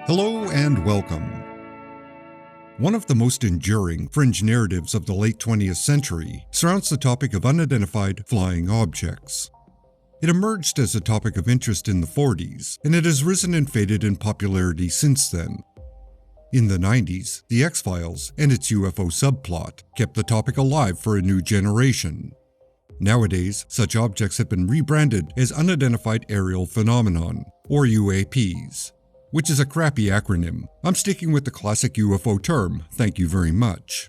Hello and welcome. One of the most enduring fringe narratives of the late 20th century surrounds the topic of unidentified flying objects. It emerged as a topic of interest in the 40s, and it has risen and faded in popularity since then. In the 90s, The X-Files and its UFO subplot kept the topic alive for a new generation. Nowadays, such objects have been rebranded as Unidentified Aerial Phenomenon, or UAPs, which is a crappy acronym. I'm sticking with the classic UFO term, thank you very much.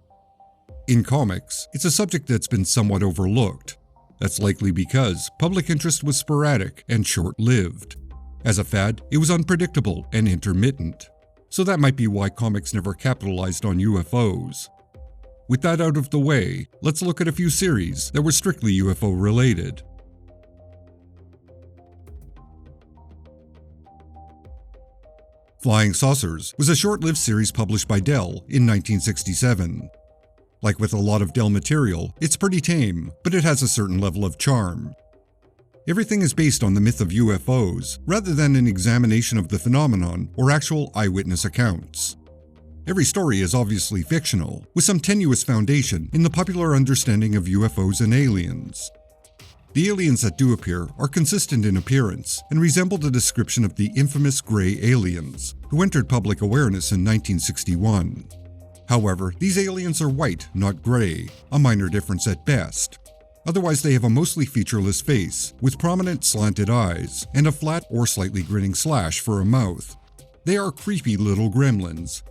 In comics, it's a subject that's been somewhat overlooked. That's likely because public interest was sporadic and short-lived. As a fad, it was unpredictable and intermittent. So that might be why comics never capitalized on UFOs. With that out of the way, let's look at a few series that were strictly UFO-related. Flying Saucers was a short-lived series published by Dell in 1967. Like with a lot of Dell material, it's pretty tame, but it has a certain level of charm. Everything is based on the myth of UFOs, rather than an examination of the phenomenon or actual eyewitness accounts. Every story is obviously fictional, with some tenuous foundation in the popular understanding of UFOs and aliens. The aliens that do appear are consistent in appearance and resemble the description of the infamous gray aliens, who entered public awareness in 1961. However, these aliens are white, not gray, a minor difference at best. Otherwise, they have a mostly featureless face, with prominent slanted eyes, and a flat or slightly grinning slash for a mouth. They are creepy little gremlins.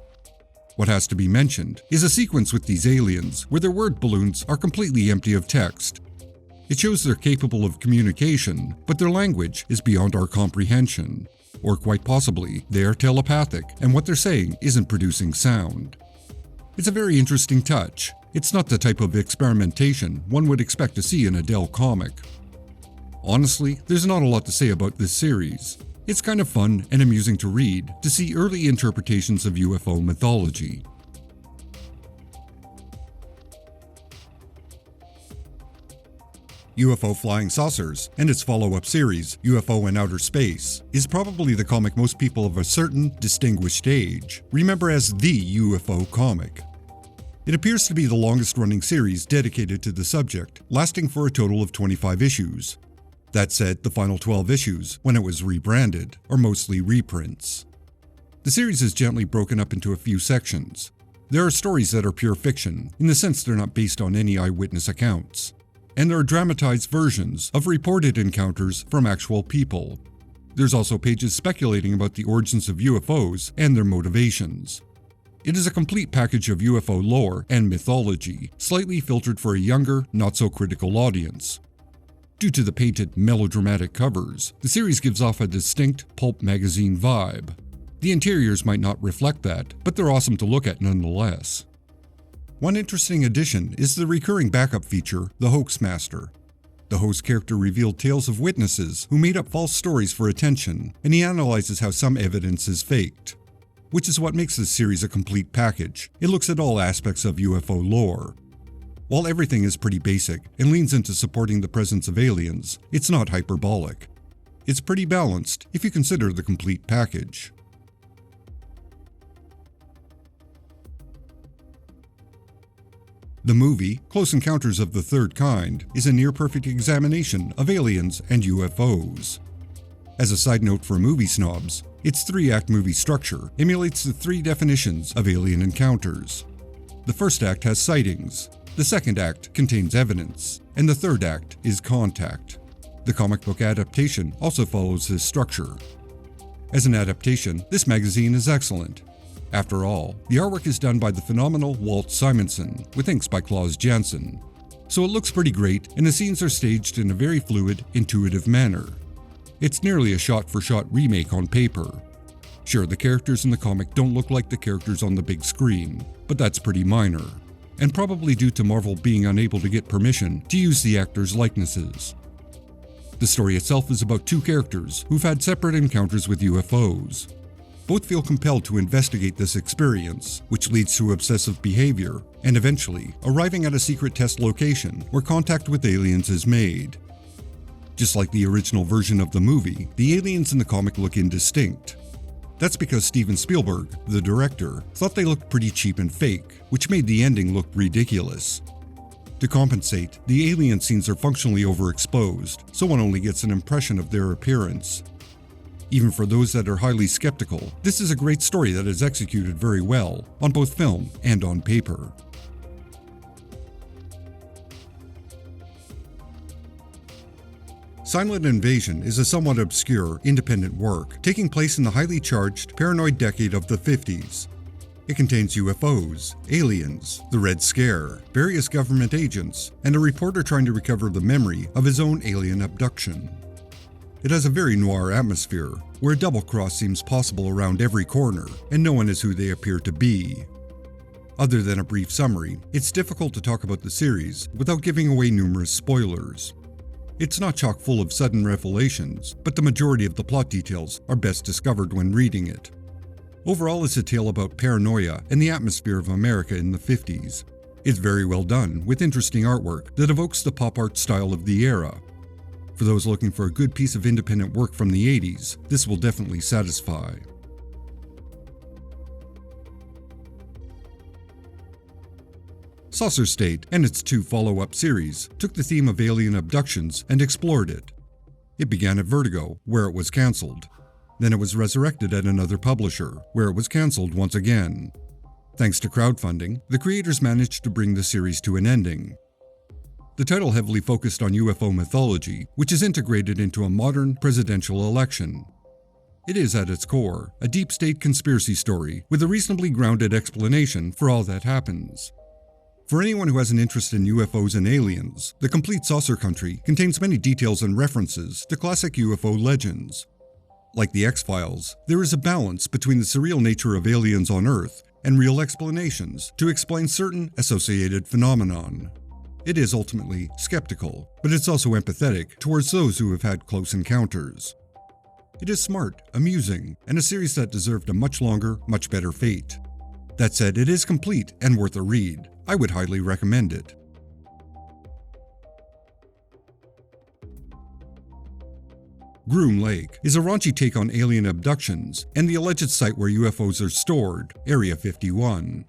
What has to be mentioned is a sequence with these aliens where their word balloons are completely empty of text. It shows they're capable of communication, but their language is beyond our comprehension. Or quite possibly, they are telepathic, and what they're saying isn't producing sound. It's a very interesting touch. It's not the type of experimentation one would expect to see in a Dell comic. Honestly, there's not a lot to say about this series. It's kind of fun and amusing to read to see early interpretations of UFO mythology. UFO Flying Saucers, and its follow-up series, UFO in Outer Space, is probably the comic most people of a certain distinguished age remember as the UFO comic. It appears to be the longest-running series dedicated to the subject, lasting for a total of 25 issues. That said, the final 12 issues, when it was rebranded, are mostly reprints. The series is gently broken up into a few sections. There are stories that are pure fiction, in the sense they're not based on any eyewitness accounts. And there are dramatized versions of reported encounters from actual people. There's also pages speculating about the origins of UFOs and their motivations. It is a complete package of UFO lore and mythology, slightly filtered for a younger, not-so-critical audience. Due to the painted, melodramatic covers, the series gives off a distinct pulp magazine vibe. The interiors might not reflect that, but they're awesome to look at nonetheless. One interesting addition is the recurring backup feature, the Hoax Master. The host character revealed tales of witnesses who made up false stories for attention, and he analyzes how some evidence is faked. Which is what makes this series a complete package. It looks at all aspects of UFO lore. While everything is pretty basic and leans into supporting the presence of aliens, it's not hyperbolic. It's pretty balanced if you consider the complete package. The movie, Close Encounters of the Third Kind, is a near-perfect examination of aliens and UFOs. As a side note for movie snobs, its three-act movie structure emulates the three definitions of alien encounters. The first act has sightings, the second act contains evidence, and the third act is contact. The comic book adaptation also follows this structure. As an adaptation, this magazine is excellent. After all, the artwork is done by the phenomenal Walt Simonson, with inks by Klaus Janson. So it looks pretty great, and the scenes are staged in a very fluid, intuitive manner. It's nearly a shot-for-shot remake on paper. Sure, the characters in the comic don't look like the characters on the big screen, but that's pretty minor, and probably due to Marvel being unable to get permission to use the actors' likenesses. The story itself is about two characters who've had separate encounters with UFOs. Both feel compelled to investigate this experience, which leads to obsessive behavior, and eventually arriving at a secret test location where contact with aliens is made. Just like the original version of the movie, the aliens in the comic look indistinct. That's because Steven Spielberg, the director, thought they looked pretty cheap and fake, which made the ending look ridiculous. To compensate, the alien scenes are functionally overexposed, so one only gets an impression of their appearance. Even for those that are highly skeptical, this is a great story that is executed very well, on both film and on paper. Silent Invasion is a somewhat obscure, independent work, taking place in the highly charged, paranoid decade of the 50s. It contains UFOs, aliens, the Red Scare, various government agents, and a reporter trying to recover the memory of his own alien abduction. It has a very noir atmosphere, where a double cross seems possible around every corner, and no one is who they appear to be. Other than a brief summary, it's difficult to talk about the series without giving away numerous spoilers. It's not chock full of sudden revelations, but the majority of the plot details are best discovered when reading it. Overall, it's a tale about paranoia and the atmosphere of America in the 50s. It's very well done, with interesting artwork that evokes the pop art style of the era. For those looking for a good piece of independent work from the 80s, this will definitely satisfy. Saucer State and its two follow-up series took the theme of alien abductions and explored it. It began at Vertigo, where it was cancelled. Then it was resurrected at another publisher, where it was cancelled once again. Thanks to crowdfunding, the creators managed to bring the series to an ending. The title heavily focused on UFO mythology, which is integrated into a modern presidential election. It is, at its core, a deep state conspiracy story with a reasonably grounded explanation for all that happens. For anyone who has an interest in UFOs and aliens, the complete Saucer Country contains many details and references to classic UFO legends. Like the X-Files, there is a balance between the surreal nature of aliens on Earth and real explanations to explain certain associated phenomenon. It is ultimately skeptical, but it's also empathetic towards those who have had close encounters. It is smart, amusing, and a series that deserved a much longer, much better fate. That said, it is complete and worth a read. I would highly recommend it. Groom Lake is a raunchy take on alien abductions and the alleged site where UFOs are stored, Area 51.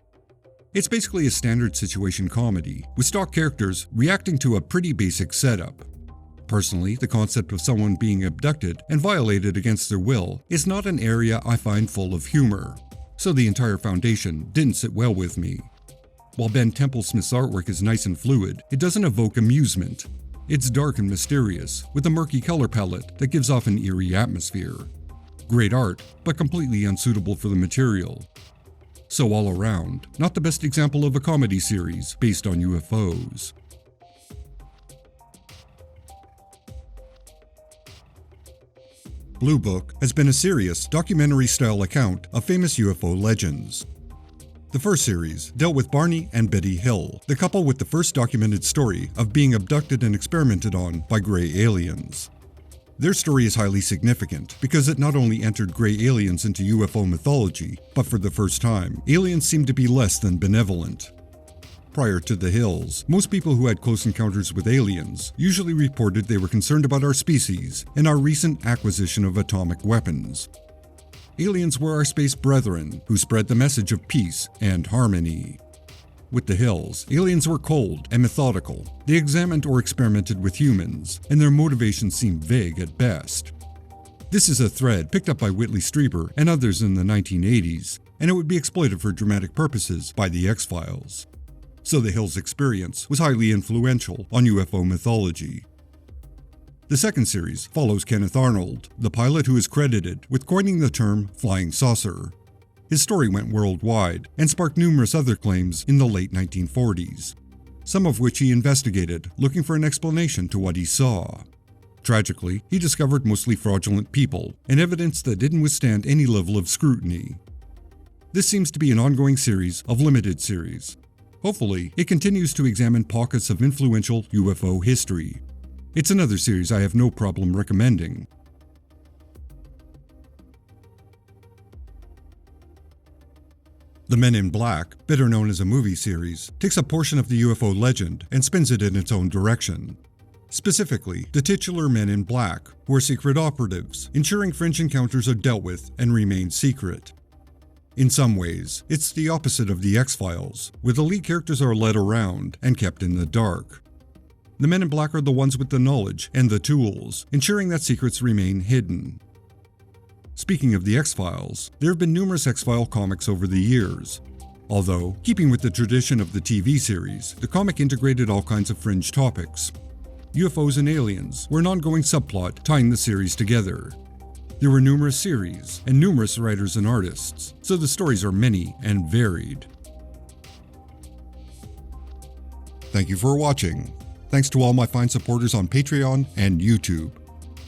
It's basically a standard situation comedy, with stock characters reacting to a pretty basic setup. Personally, the concept of someone being abducted and violated against their will is not an area I find full of humor, so the entire foundation didn't sit well with me. While Ben Templesmith's artwork is nice and fluid, it doesn't evoke amusement. It's dark and mysterious, with a murky color palette that gives off an eerie atmosphere. Great art, but completely unsuitable for the material. So all around, not the best example of a comedy series based on UFOs. Blue Book has been a serious, documentary-style account of famous UFO legends. The first series dealt with Barney and Betty Hill, the couple with the first documented story of being abducted and experimented on by gray aliens. Their story is highly significant because it not only entered gray aliens into UFO mythology, but for the first time, aliens seemed to be less than benevolent. Prior to the Hills, most people who had close encounters with aliens usually reported they were concerned about our species and our recent acquisition of atomic weapons. Aliens were our space brethren who spread the message of peace and harmony. With the Hills, aliens were cold and methodical. They examined or experimented with humans, and their motivations seemed vague at best. This is a thread picked up by Whitley Strieber and others in the 1980s, and it would be exploited for dramatic purposes by the X-Files. So the Hills' experience was highly influential on UFO mythology. The second series follows Kenneth Arnold, the pilot who is credited with coining the term flying saucer. His story went worldwide and sparked numerous other claims in the late 1940s, some of which he investigated, looking for an explanation to what he saw. Tragically, he discovered mostly fraudulent people and evidence that didn't withstand any level of scrutiny. This seems to be an ongoing series of limited series. Hopefully, it continues to examine pockets of influential UFO history. It's another series I have no problem recommending. The Men in Black, better known as a movie series, takes a portion of the UFO legend and spins it in its own direction. Specifically, the titular Men in Black, who are secret operatives, ensuring fringe encounters are dealt with and remain secret. In some ways, it's the opposite of the X-Files, where the lead characters are led around and kept in the dark. The Men in Black are the ones with the knowledge and the tools, ensuring that secrets remain hidden. Speaking of the X-Files, there have been numerous X-File comics over the years. Although, keeping with the tradition of the TV series, the comic integrated all kinds of fringe topics. UFOs and aliens were an ongoing subplot tying the series together. There were numerous series and numerous writers and artists, so the stories are many and varied. Thank you for watching. Thanks to all my fine supporters on Patreon and YouTube.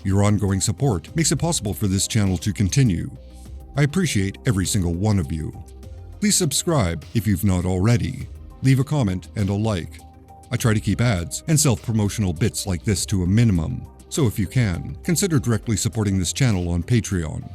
Your ongoing support makes it possible for this channel to continue. I appreciate every single one of you. Please subscribe if you've not already. Leave a comment and a like. I try to keep ads and self-promotional bits like this to a minimum, so if you can, consider directly supporting this channel on Patreon.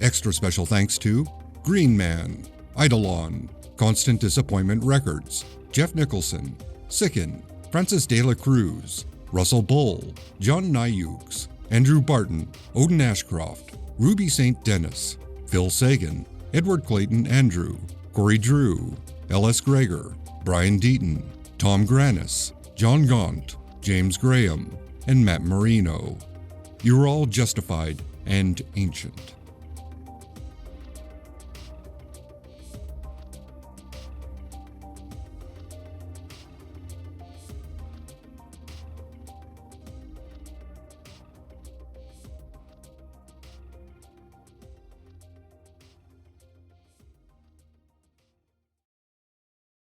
Extra special thanks to Green Man, Eidolon, Constant Disappointment Records, Jeff Nicholson, Sicken, Francis De La Cruz, Russell Bull, John Nyukes, Andrew Barton, Odin Ashcroft, Ruby St. Dennis, Phil Sagan, Edward Clayton Andrew, Corey Drew, L.S. Greger, Brian Deaton, Tom Granis, John Gaunt, James Graham, and Matt Marino. You are all justified and ancient.